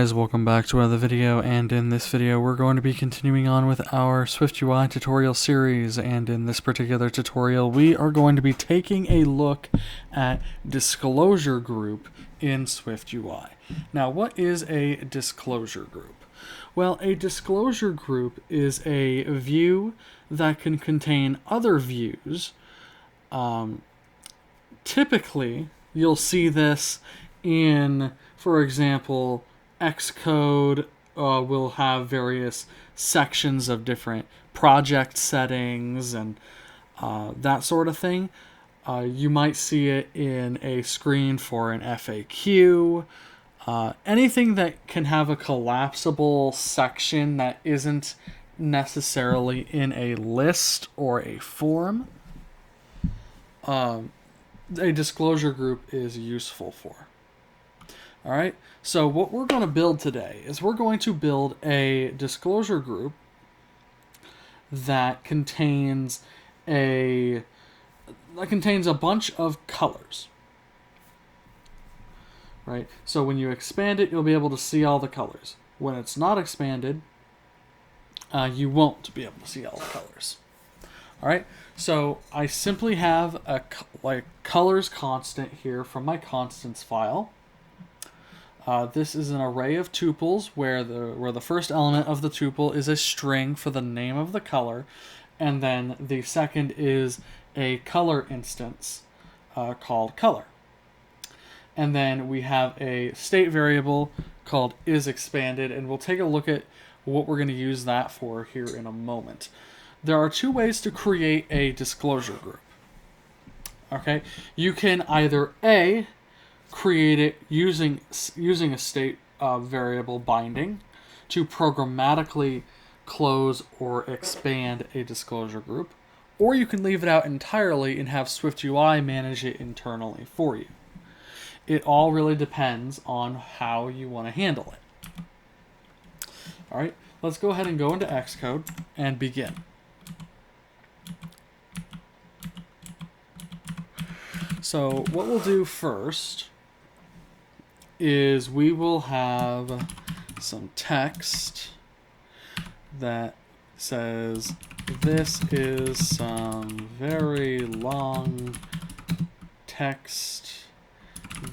Guys, welcome back to another video, and in this video we're going to be continuing on with our SwiftUI tutorial series, and in this particular tutorial we are going to be taking a look at disclosure group in SwiftUI. Now, what is a disclosure group? Well, a disclosure group is a view that can contain other views. Typically, you'll see this in, for example, Xcode will have various sections of different project settings and that sort of thing. You might see it in a screen for an FAQ. Anything that can have a collapsible section that isn't necessarily in a list or a form, a disclosure group is useful for. All right, so what we're going to build today is we're going to build a disclosure group that contains a bunch of colors. Right? So when you expand it, you'll be able to see all the colors. When it's not expanded, you won't be able to see all the colors. All right, so I simply have a colors constant here from my constants file. This is an array of tuples where the first element of the tuple is a string for the name of the color, and then the second is a color instance called color. And then we have a state variable called isExpanded, and we'll take a look at what we're going to use that for here in a moment. There are two ways to create a disclosure group. Okay, you can either A, create it using a state variable binding to programmatically close or expand a disclosure group, or you can leave it out entirely and have SwiftUI manage it internally for you. It all really depends on how you want to handle it. All right, let's go ahead and go into Xcode and begin. So what we'll do first is we will have some text that says this is some very long text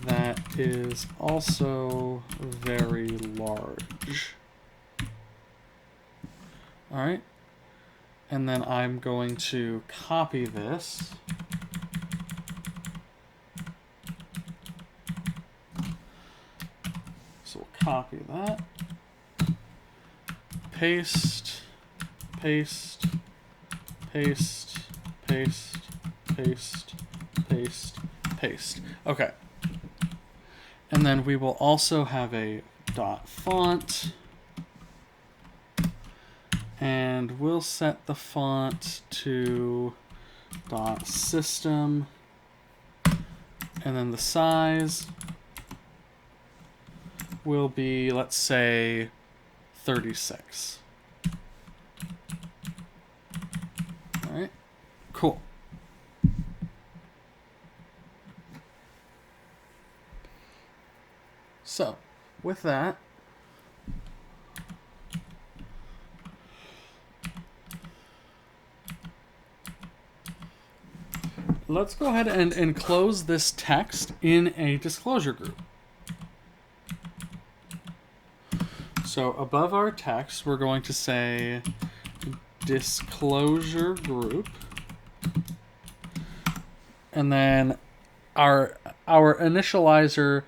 that is also very large. All right, and then I'm going to copy this. So we'll copy that, paste, paste, paste, paste, paste, paste, paste. Okay. And then we will also have a .font, and we'll set the font to .system, and then the size will be, let's say, 36. All right, cool. So, with that, let's go ahead and enclose this text in a disclosure group. So above our text, we're going to say disclosure group, and then our initializer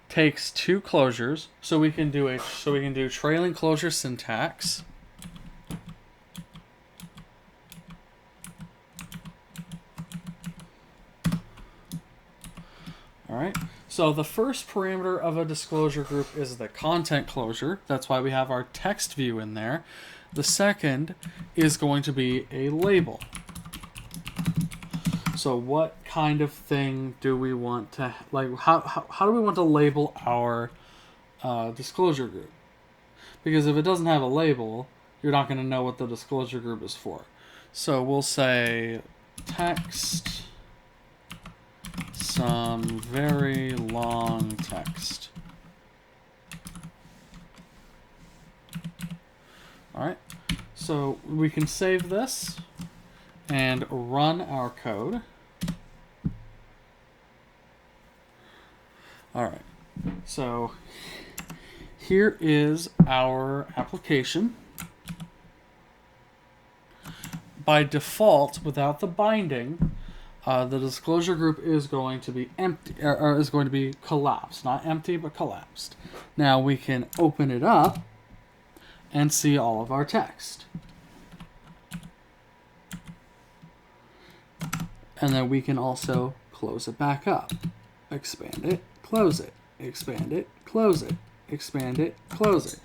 takes two closures, so we can do trailing closure syntax. All right. So the first parameter of a disclosure group is the content closure. That's why we have our text view in there. The second is going to be a label. So what kind of thing do we want to, how do we want to label our disclosure group? Because if it doesn't have a label, you're not going to know what the disclosure group is for. So we'll say text, some very long text. All right, so we can save this and run our code. All right, so here is our application. By default, without the binding, the disclosure group is going to be empty, or is going to be collapsed. Not empty, but collapsed. Now we can open it up and see all of our text. And then we can also close it back up. Expand it, close it, expand it, close it, expand it, close it,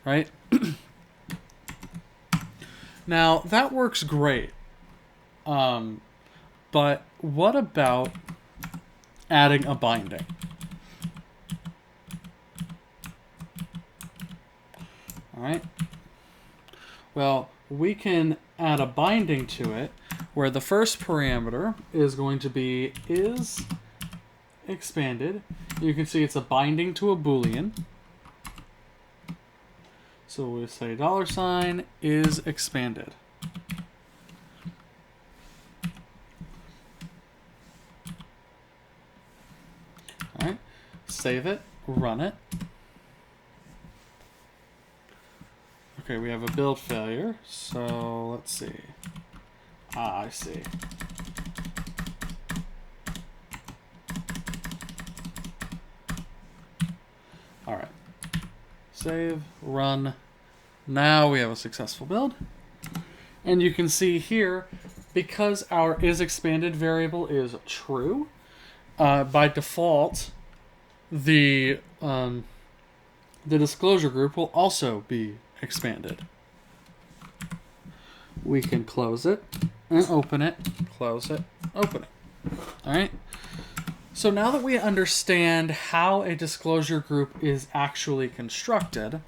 right? Now, that works great. But what about adding a binding? All right. Well, we can add a binding to it where the first parameter is going to be is expanded. You can see it's a binding to a Boolean. So we say $ is expanded. All right, save it, run it. Okay, we have a build failure, so let's see. I see. All right, save, run. Now we have a successful build. And you can see here, because our isExpanded variable is true, by default, the disclosure group will also be expanded. We can close it and open it, close it, open it. All right. So now that we understand how a disclosure group is actually constructed,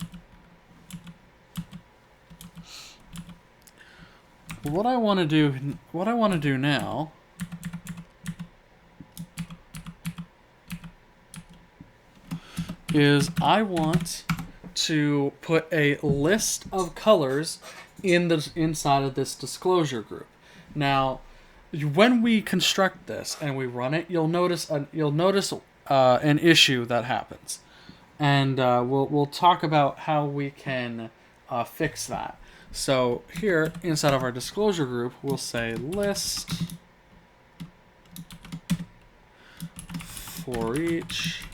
what I want to do now is I want to put a list of colors inside of this disclosure group. Now, when we construct this and we run it, you'll notice an issue that happens, and we'll talk about how we can fix that. So here inside of our disclosure group, we'll say list for each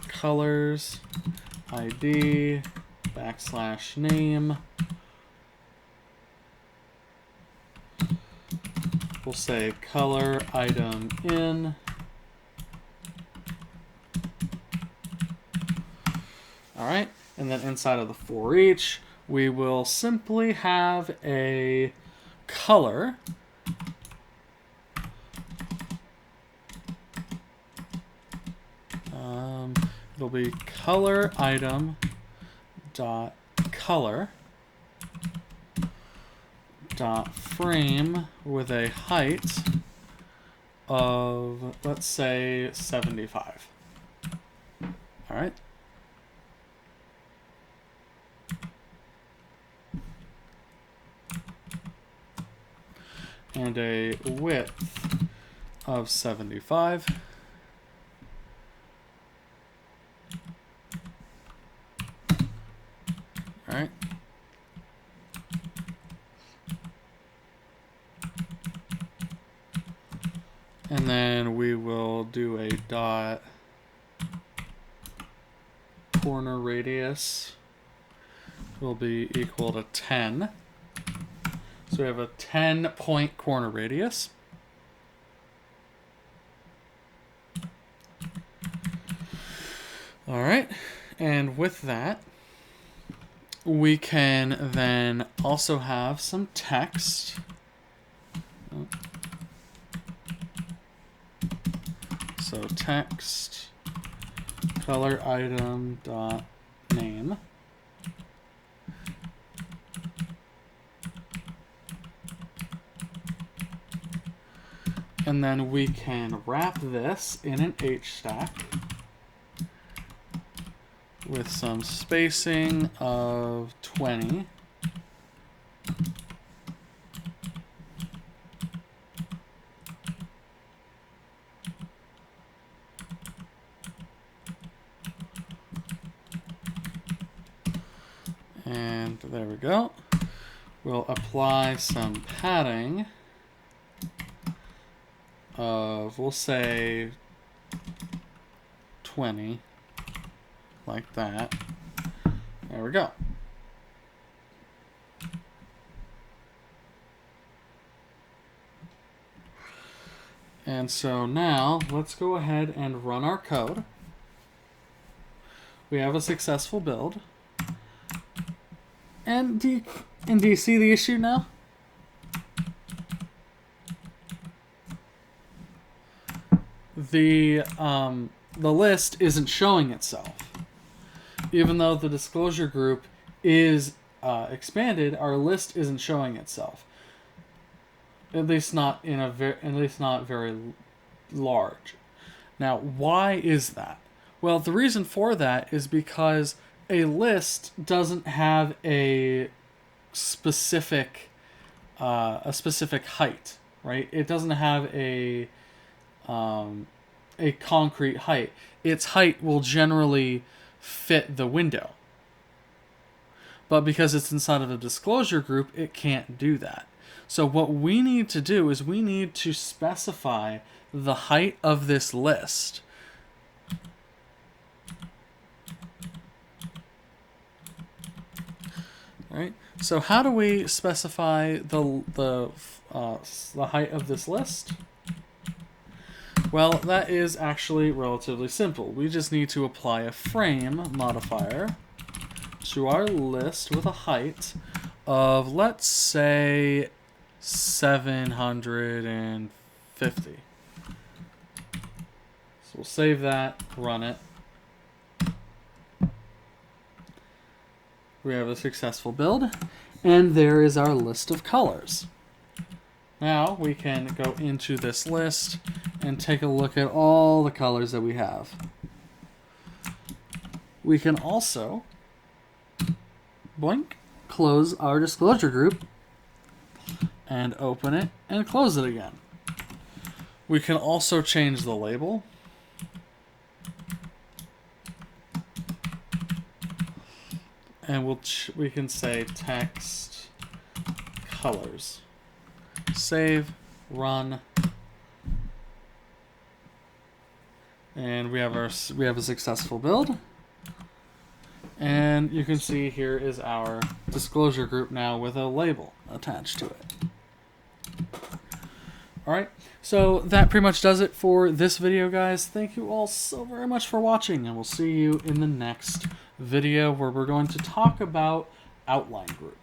colors ID \name. We'll say color item in. All right, and then inside of the for each, we will simply have a color it'll be color item dot color dot frame with a height of, let's say, 75. All right. And a width of 75. All right. And then we will do a dot corner radius will be equal to 10. So we have a 10-point corner radius. All right, and with that, we can then also have some text. So text color item dot name. And then we can wrap this in an H stack with some spacing of 20 And there we go. We'll apply some padding of, we'll say, 20, like that. There we go. And so now, let's go ahead and run our code. We have a successful build. And do you see the issue now? The list isn't showing itself. Even though the disclosure group is expanded, our list isn't showing itself. At least not very large. Now, why is that? Well, the reason for that is because a list doesn't have a specific height, right? It doesn't have a concrete height. Its height will generally fit the window. But because it's inside of a disclosure group, it can't do that. So what we need to do is we need to specify the height of this list. Right? So how do we specify the height of this list? Well, that is actually relatively simple. We just need to apply a frame modifier to our list with a height of, let's say, 750. So we'll save that, run it. We have a successful build, and there is our list of colors. Now we can go into this list and take a look at all the colors that we have. We can also close our disclosure group and open it and close it again. We can also change the label. And we can say text colors. Save, run, and we have a successful build. And you can see here is our disclosure group now with a label attached to it. Alright, so that pretty much does it for this video, guys. Thank you all so very much for watching, and we'll see you in the next video where we're going to talk about outline group.